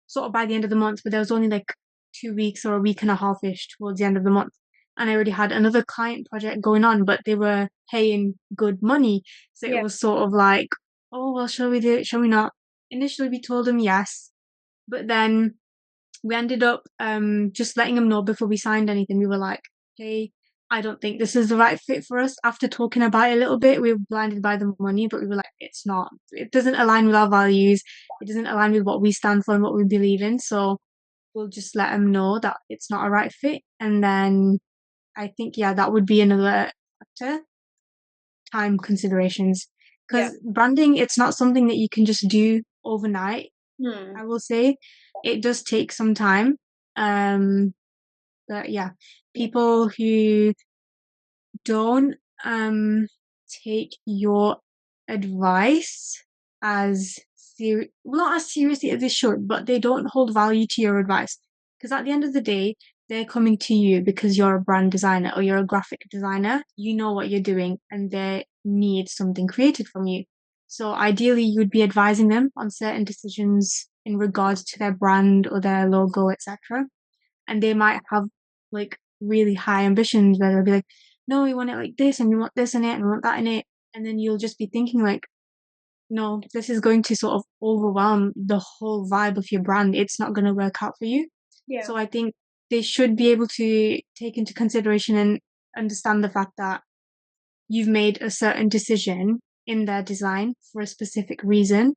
sort of by the end of the month, but there was only like 2 weeks or a week and a half-ish towards the end of the month. And I already had another client project going on, but they were paying good money. So it Yeah. was sort of like, oh, well, shall we do it? Shall we not? Initially, we told them yes, but then we ended up just letting them know before we signed anything. We were like, hey, I don't think this is the right fit for us. After talking about it a little bit, we were blinded by the money, but we were like, it's not. It doesn't align with our values. It doesn't align with what we stand for and what we believe in. So we'll just let them know that it's not a right fit. And then I think, yeah, that would be another factor, time considerations. Yeah. Because branding, it's not something that you can just do overnight, Hmm. I will say. It does take some time. Um, but yeah, Yeah. people who don't take your advice as well, not as seriously as they should, but they don't hold value to your advice. Because at the end of the day, they're coming to you because you're a brand designer or you're a graphic designer. You know what you're doing and they need something created from you. So ideally, you would be advising them on certain decisions in regards to their brand or their logo, etc. And they might have like really high ambitions where they'll be like, no, we want it like this and we want this in it and we want that in it. And then you'll just be thinking like, no, this is going to sort of overwhelm the whole vibe of your brand. It's not going to work out for you. Yeah. So I think they should be able to take into consideration and understand the fact that you've made a certain decision in their design for a specific reason,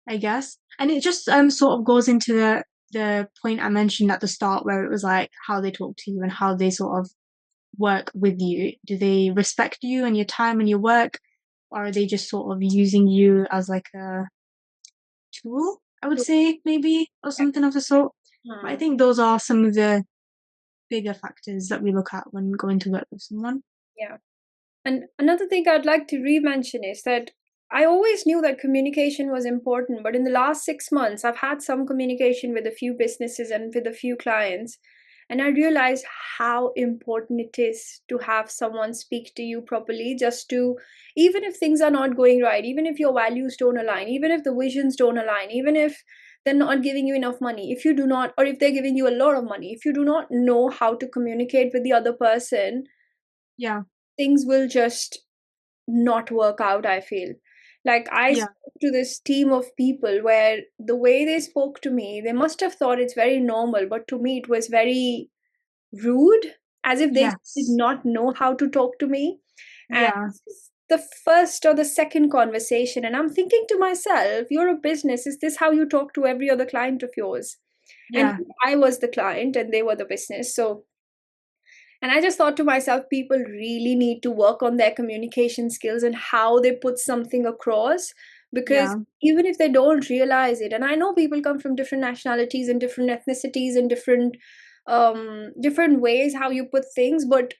I guess. And it just sort of goes into the point I mentioned at the start where it was like how they talk to you and how they sort of work with you. Do they respect you and your time and your work, or are they just sort of using you as like a tool, I would say, maybe, or something of the sort? But I Hmm. think those are some of the bigger factors that we look at when going to work with someone. Yeah. And another thing I'd like to re-mention is that I always knew that communication was important, but in the last 6 months, I've had some communication with a few businesses and with a few clients. And I realized how important it is to have someone speak to you properly, just to, even if things are not going right, even if your values don't align, even if the visions don't align, even if they're not giving you enough money, if you do not, or if they're giving you a lot of money, if you do not know how to communicate with the other person, Yeah, things will just not work out, I feel. Like I yeah, spoke to this team of people where the way they spoke to me, they must have thought it's very normal, but to me it was very rude, as if they did yes, not know how to talk to me. And yeah, the first or the second conversation, and I'm thinking to myself, you're a business. Is this how you talk to every other client of yours? And Yeah, I was the client and they were the business. So, and I just thought to myself, people really need to work on their communication skills and how they put something across. Because yeah, even if they don't realize it, and I know people come from different nationalities and different ethnicities and different ways how you put things, but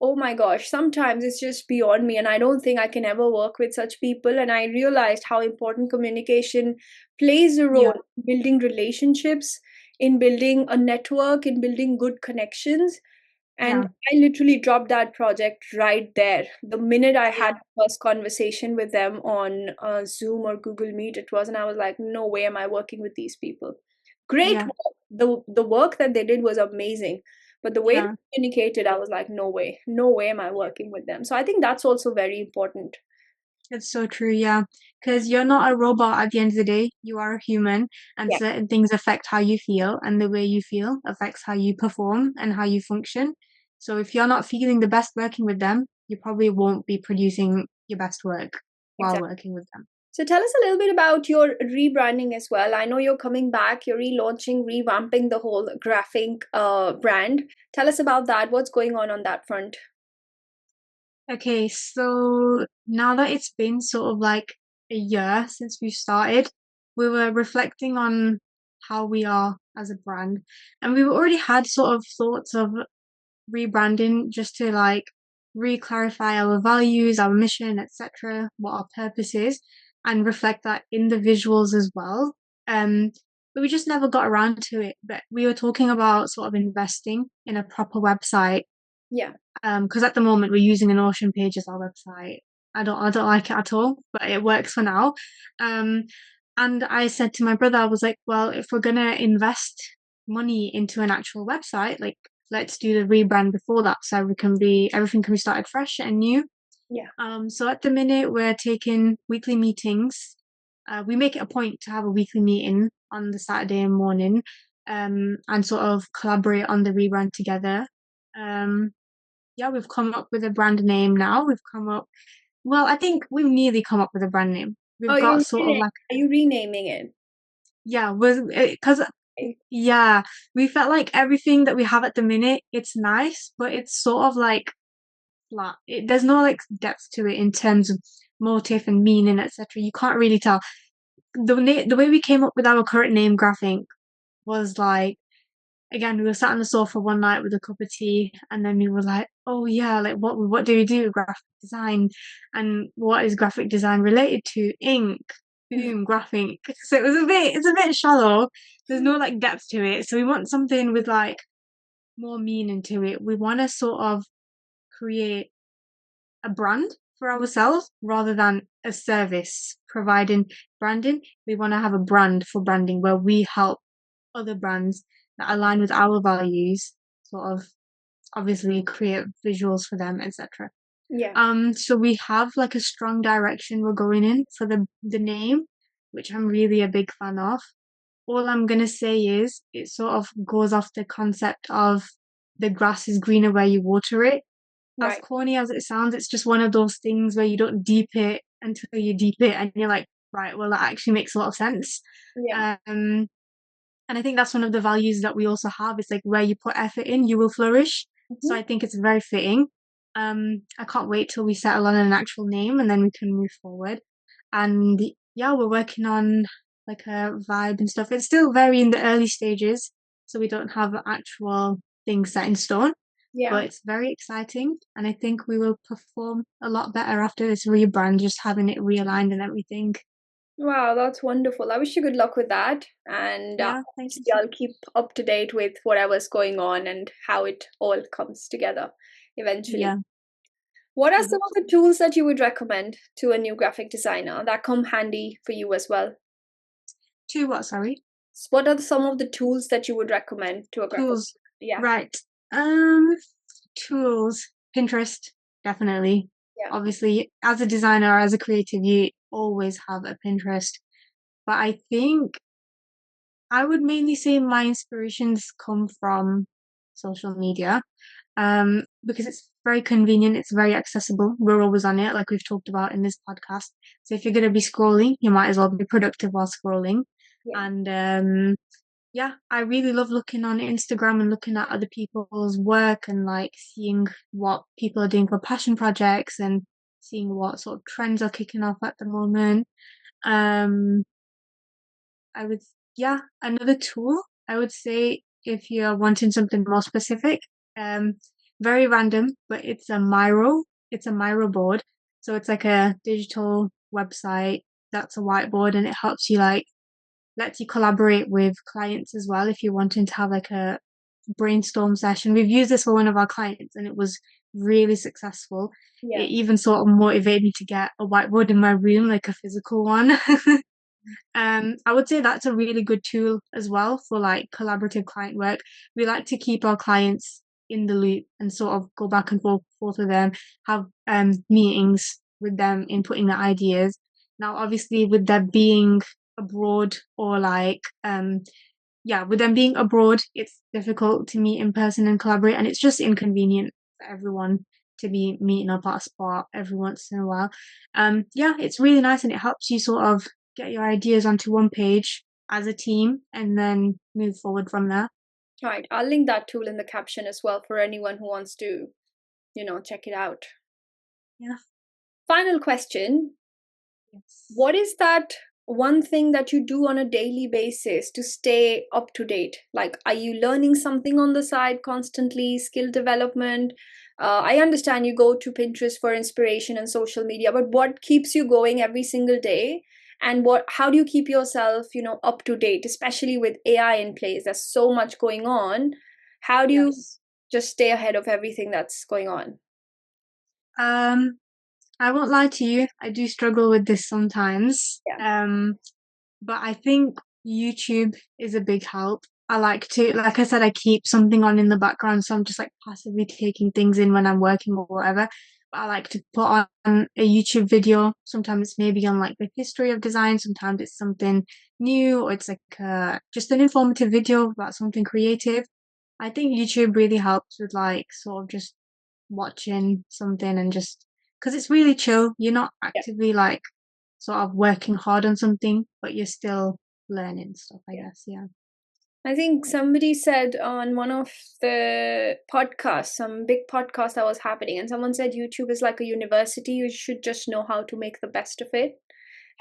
oh my gosh, sometimes it's just beyond me, and I don't think I can ever work with such people. And I realized how important communication plays a role yeah, in building relationships, in building a network, in building good connections. And yeah, I literally dropped that project right there. The minute I yeah, had the first conversation with them on Zoom or Google Meet, it was, and I was like, no way am I working with these people. Great yeah, work. The work that they did was amazing. But the way they yeah. communicated, I was like, no way am I working with them. So I think that's also very important. It's so true, yeah. Because you're not a robot at the end of the day. You are a human, and Yeah, certain things affect how you feel, and the way you feel affects how you perform and how you function. So if you're not feeling the best working with them, you probably won't be producing your best work while exactly. working with them. So tell us a little bit about your rebranding as well. I know you're coming back, you're relaunching, revamping the whole GraphInk brand. Tell us about that. What's going on that front? Okay, so now that it's been sort of like a year since we started, we were reflecting on how we are as a brand, and we already had sort of thoughts of rebranding just to like re-clarify our values, our mission, etc., what our purpose is, and reflect that in the visuals as well. Um, but we just never got around to it. But we were talking about sort of investing in a proper website. Yeah. Because at the moment we're using an Ocean page as our website. I don't like it at all, but it works for now. Um, and I said to my brother, I was like, well, if we're gonna invest money into an actual website, like let's do the rebrand before that, so we can be everything can be started fresh and new. Yeah. So at the minute we're taking weekly meetings. We make it a point to have a weekly meeting on the Saturday morning, and sort of collaborate on the rebrand together. Um, yeah, we've come up with a brand name now. Well, I think we've nearly come up with a brand name. Oh, We've got sort of like, are you renaming it? yeah, because, Okay. yeah, we felt like everything that we have at the minute, it's nice, but it's sort of like flat. There's no like depth to it in terms of motive and meaning, etc. You can't really tell. The way we came up with our current name, GraphInk, was like, again, we were sat on the sofa one night with a cup of tea, and then we were like, "Oh yeah, like what do we do? Graphic design, and what is graphic design related to? Ink, boom, graphic." So it's a bit shallow. There's no like depth to it. So we want something with like more meaning to it. We want to sort of create a brand for ourselves rather than a service providing branding. We want to have a brand for branding where we help other brands that align with our values, sort of obviously create visuals for them, etc. Yeah. So we have like a strong direction we're going in for the name, which I'm really a big fan of. All I'm gonna say is it sort of goes off the concept of the grass is greener where you water it. As Right. corny as it sounds, it's just one of those things where you don't deep it until you deep it and you're like, right, well that actually makes a lot of sense. Yeah. Um and I think that's one of the values that we also have. It's like where you put effort in, you will flourish. So Mhm. I think it's very fitting. I can't wait till we settle on an actual name and then we can move forward. And yeah, we're working on like a vibe and stuff. It's still very in the early stages, so we don't have actual things set in stone, Yeah. but it's very exciting. And I think we will perform a lot better after this rebrand, just having it realigned and everything. Wow, that's wonderful. I wish you good luck with that. And Yeah, thank you. obviously, I'll keep up to date with whatever's going on and how it all comes together eventually. Yeah, What are I some hope of so. the tools that you would recommend to a new graphic designer that come handy for you as well? To what, sorry? What are some of the tools that you would recommend to a graphic? Tools. Yeah, Right. Um, Tools. Pinterest, definitely. yeah, Obviously, as a designer, as a creative, you always have a Pinterest. But I think I would mainly say my inspirations come from social media. Because it's very convenient. It's very accessible. We're always on it, like we've talked about in this podcast. So if you're going to be scrolling, you might as well be productive while scrolling. Yeah. And yeah, I really love looking on Instagram and looking at other people's work and like seeing what people are doing for passion projects and seeing what sort of trends are kicking off at the moment. Um, I would, yeah, another tool I would say if you're wanting something more specific, um, very random, but it's a Miro. It's a Miro board. So it's like a digital website that's a whiteboard and it helps you like lets you collaborate with clients as well if you're wanting to have like a brainstorm session. We've used this for one of our clients and it was really successful. It Yeah. even sort of motivated me to get a whiteboard in my room, like a physical one. I would say that's a really good tool as well for like collaborative client work. We like to keep our clients in the loop and sort of go back and forth with them, have meetings with them, inputting their ideas. Now, obviously, with them being abroad or like yeah, with them being abroad, it's difficult to meet in person and collaborate, and it's just inconvenient for everyone to be meeting up at a spot every once in a while. Yeah, it's really nice and it helps you sort of get your ideas onto one page as a team and then move forward from there. All right. I'll link that tool in the caption as well for anyone who wants to, check it out. Yeah. Final question. Yes. What is that one thing that you do on a daily basis to stay up to date? Like, are you learning something on the side constantly, skill development? I understand you go to Pinterest for inspiration and social media, but what keeps you going every single day? And how do you keep yourself, up to date, especially with AI in place? There's so much going on. How do you Yes. just stay ahead of everything that's going on? Um, I won't lie to you, I do struggle with this sometimes. Yeah. But I think YouTube is a big help. I like to, like I said, I keep something on in the background, so I'm just like passively taking things in when I'm working or whatever. But I like to put on a YouTube video. Sometimes it's maybe on like the history of design, sometimes it's something new, or it's like just an informative video about something creative. I think YouTube really helps with like sort of just watching something and just because it's really chill. You're not actively like sort of working hard on something, but you're still learning stuff, I Yeah. guess. Yeah. I think somebody said on one of the podcasts, some big podcast that was happening, and someone said YouTube is like a university. You should just know how to make the best of it.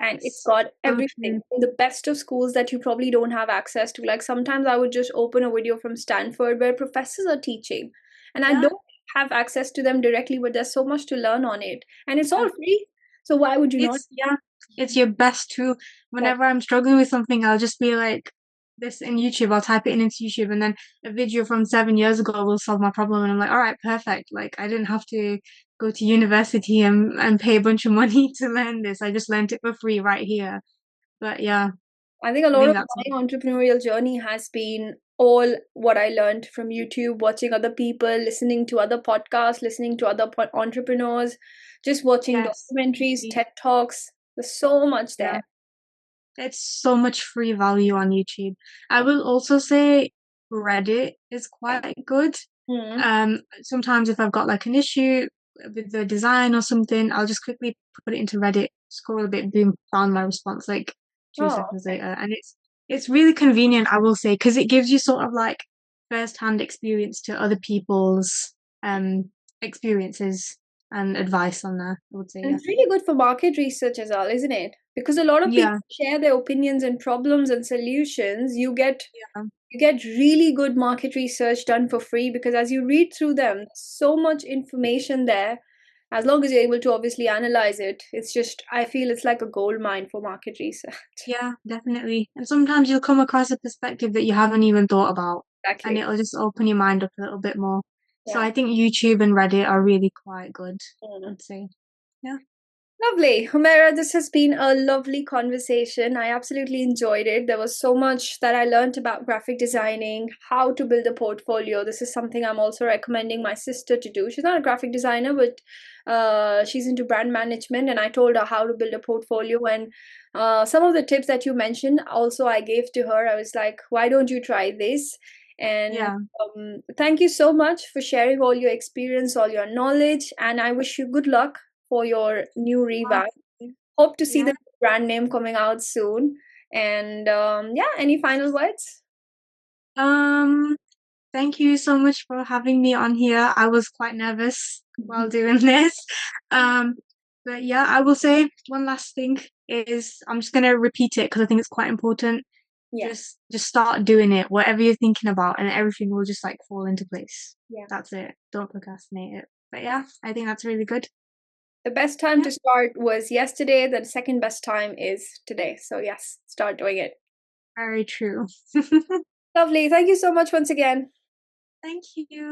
And it's Yes. got So everything. true. The best of schools that you probably don't have access to. Like sometimes I would just open a video from Stanford where professors are teaching, and I Yeah. don't have access to them directly, but there's so much to learn on it. And it's Yeah. all free. So why would you not? Yeah, it's your best tool. Whenever I'm struggling with something, I'll just be like, this in YouTube, I'll type it in into YouTube, and then a video from 7 years ago will solve my problem. And I'm like, all right, perfect. Like, I didn't have to go to university and pay a bunch of money to learn this. I just learned it for free right here. But yeah, I think a I lot think of that's my entrepreneurial journey has been all what I learned from YouTube, watching other people, listening to other podcasts, listening to other entrepreneurs, just watching yes. documentaries, TED Talks. There's so much Yeah. there. It's so much free value on YouTube. I will also say Reddit is quite good. Hmm. Sometimes if I've got like an issue with the design or something, I'll just quickly put it into Reddit, scroll a bit, boom, found my response like two Oh, seconds okay. later. And it's really convenient, I will say, because it gives you sort of like first-hand experience to other people's experiences and advice on there, I would say, And yeah. it's really good for market research as well, isn't it? Because a lot of people Yeah, share their opinions and problems and solutions. yeah, You get really good market research done for free because as you read through them, there's so much information there. As long as you're able to obviously analyze it, it's just, I feel it's like a gold mine for market research. yeah, definitely. And sometimes you'll come across a perspective that you haven't even thought about, and Exactly. it'll just open your mind up a little bit more. So Yeah. I think YouTube and Reddit are really quite good, Mm. I'd say. Yeah. Lovely. Humaira, this has been a lovely conversation. I absolutely enjoyed it. There was so much that I learned about graphic designing, how to build a portfolio. This is something I'm also recommending my sister to do. She's not a graphic designer, but she's into brand management, and I told her how to build a portfolio. And some of the tips that you mentioned, also I gave to her. I was like, why don't you try this? And Yeah. thank you so much for sharing all your experience, all your knowledge, and I wish you good luck for your new revamp. Hope to see Yeah. the brand name coming out soon. And yeah, any final words? Um, Thank you so much for having me on here. I was quite nervous while doing this. Um, but yeah, I will say one last thing is I'm just gonna repeat it because I think it's quite important. Yeah, Just start doing it, whatever you're thinking about, and everything will just like fall into place. yeah. That's it. Don't procrastinate it. But yeah, I think that's really good. The best time Yeah, to start was yesterday. The second best time is today. So yes, start doing it. very true. Lovely. Thank you so much once again. Thank you.